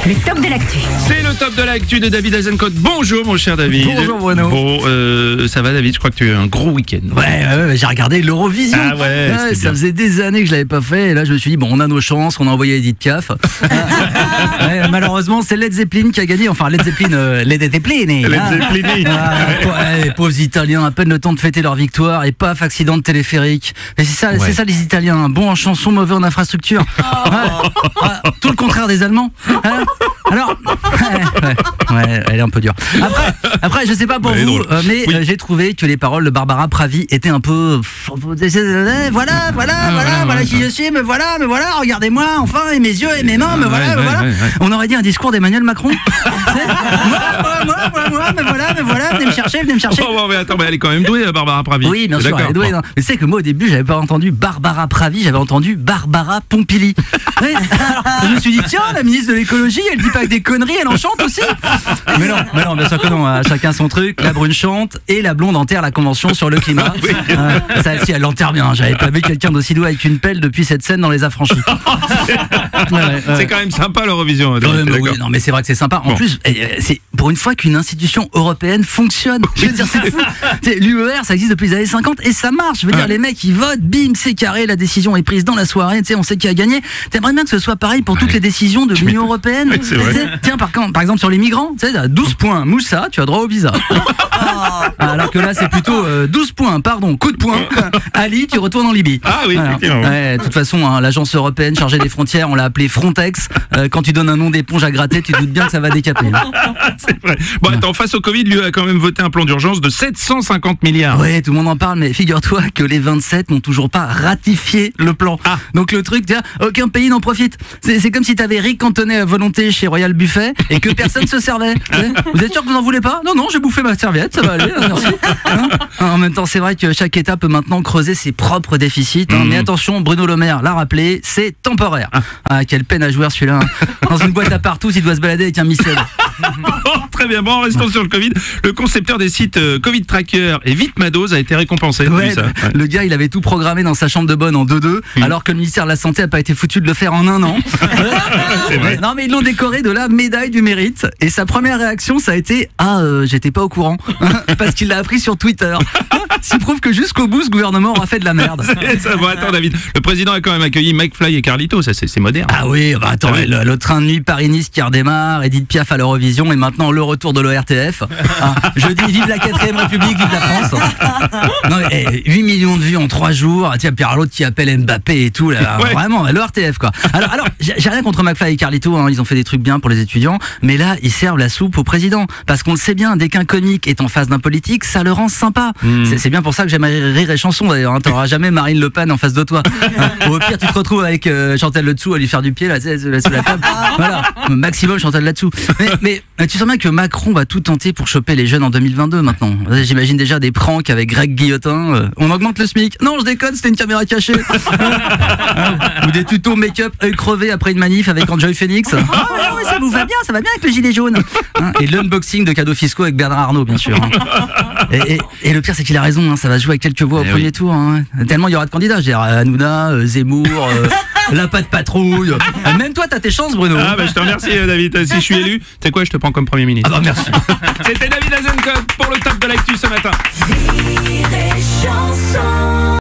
Le top de l'actu. C'est le top de l'actu de David Azencote. Bonjour mon cher David. Bonjour Bruno. Bon, ça va David, je crois que tu as eu un gros week-end. Ouais, j'ai regardé l'Eurovision. Ah ouais, c'était ça bien. faisait des années que je l'avais pas fait et là je me suis dit bon, on a nos chances, on a envoyé Edith Piaf. Malheureusement c'est Led Zeppelin qui a gagné, enfin Led Zeppelin, Led Zeppelin. Les pauvres Italiens, à peine le temps de fêter leur victoire et paf, accident de téléphérique. Mais c'est ça les Italiens, bon en chanson, mauvais en infrastructure. Tout le contraire des Allemands. Alors, elle est un peu dure. Après, je sais pas pour Elle est vous, drôle. mais Oui. j'ai trouvé que les paroles de Barbara Pravi étaient un peu. Voilà qui je suis, me voilà, regardez-moi, enfin, et mes yeux et mes mains, me voilà. ouais. On aurait dit un discours d'Emmanuel Macron. moi, me voilà, venez me chercher. Oh, mais attends, mais elle est quand même douée, Barbara Pravi. Oui, bien sûr, D'accord. elle est douée. Non. Mais tu sais que moi, au début, j'avais pas entendu Barbara Pravi, j'avais entendu Barbara Pompili. Ouais, alors, je me suis dit, tiens, la ministre de l'écologie, elle dit pas que des conneries, elle en chante aussi. Mais non, bien sûr que non, hein, chacun son truc. La brune chante et la blonde enterre la convention sur le climat. Oui. Ça aussi, elle l'enterre bien. J'avais pas vu quelqu'un d'aussi doué avec une pelle depuis cette scène dans Les Affranchis. C'est quand même sympa l'Eurovision. Ouais, David, mais d'accord. oui, non, mais c'est vrai que c'est sympa. En Bon. plus, c'est pour une fois qu'une institution européenne fonctionne. Je veux dire, c'est fou. L'UER, ça existe depuis les années 50 et ça marche. Je veux dire, les mecs, ils votent, bim, c'est carré, la décision est prise dans la soirée. Tu sais, on sait qui a gagné. T'aimerais bien que ce soit pareil pour toutes les décisions de l'Union européenne. Oui, c'est vrai. Tu sais, tiens, par exemple, sur les migrants, tu sais, 12 points, Moussa, tu as droit au visa. Alors que là, c'est plutôt 12 points, pardon, coup de poing. Ali, tu retournes en Libye. Ah oui, Voilà. effectivement. Ouais, de toute façon, hein, l'agence européenne chargée des frontières, on l'a appelée Frontex. Quand tu donnes un nom d'éponge à gratter, tu te doutes bien que ça va décaper. C'est vrai. Bon, attends, face au Covid, lui a quand même voté un plan d'urgence de 750 milliards. Ouais, tout le monde en parle, mais figure-toi que les 27 n'ont toujours pas ratifié le plan. Ah. Donc le truc, tiens, aucun pays n'en profite. C'est comme si t'avais riz cantonné à volonté chez Royal Buffet et que personne se servait. Tu sais, vous êtes sûr que vous en voulez pas? Non, j'ai bouffé ma serviette, ça va aller, merci. Hein, en même temps, c'est vrai que chaque État peut maintenant creuser ses propres déficits. Hein, mais attention, Bruno Le Maire l'a rappelé, c'est temporaire. Ah, quelle peine à jouer celui-là. Hein. Dans une boîte à partout, il doit se balader avec un missel. Très bien, bon, restons sur le Covid. Le concepteur des sites Covid Tracker et Vitmados a été récompensé. T'as vu Ouais, ça? le gars, il avait tout programmé dans sa chambre de bonne en 2-2, alors que le ministère de la Santé a pas été foutu de le faire en 1 an. C'est vrai. Non, mais ils l'ont décoré de la médaille du mérite. Et sa première réaction, ça a été j'étais pas au courant. Parce qu'il l'a appris sur Twitter. Ce qui prouve que jusqu'au bout, ce gouvernement aura fait de la merde. Ça, bon, attends, David. Le président a quand même accueilli McFly et Carlito, ça c'est moderne. Ah oui, bah attends, Ah oui. le train de nuit Paris-Nice qui redémarre, Edith Piaf à l'Eurovision et maintenant le retour de l'ORTF. Je dis vive la 4ème République, vive la France. Non, mais, 8 millions de vues en 3 jours. Tiens, Pierre l'autre qui appelle Mbappé et tout, là, Ouais. vraiment, l'ORTF quoi. Alors j'ai rien contre McFly et Carlito, hein, ils ont fait des trucs bien pour les étudiants, mais là, ils servent la soupe au président. Parce qu'on le sait bien, dès qu'un comique est en face d'un politique, ça le rend sympa. C'est bien pour ça que j'aime Rire et Chanson d'ailleurs. Hein. T'auras jamais Marine Le Pen en face de toi. Hein. Au pire, tu te retrouves avec Chantal là-dessous à lui faire du pied là, sous la table. Voilà, maximum Chantal là-dessous. Mais tu sens bien que Macron va tout tenter pour choper les jeunes en 2022 maintenant. J'imagine déjà des pranks avec Greg Guillotin. On augmente le SMIC. Non, je déconne, c'était une caméra cachée. Ou des tutos make-up œil crevé après une manif avec Enjoy Phoenix. Ah ouais, ça vous va bien, ça va bien avec le gilet jaune. Hein. Et l'unboxing de cadeaux fiscaux avec Bernard Arnault, bien sûr. Hein. Et le pire, c'est qu'il a raison, hein, ça va se jouer avec quelques voix au premier tour. Hein. Tellement il y aura de candidats. Je veux dire, Hanouna, Zemmour, la patte patrouille. Même toi, t'as tes chances, Bruno. Ah bah je te remercie David, si je suis élu, tu sais quoi, je te prends comme Premier ministre. Ah bah merci. C'était David Azencote pour le top de l'actu ce matin. Rire et chanson.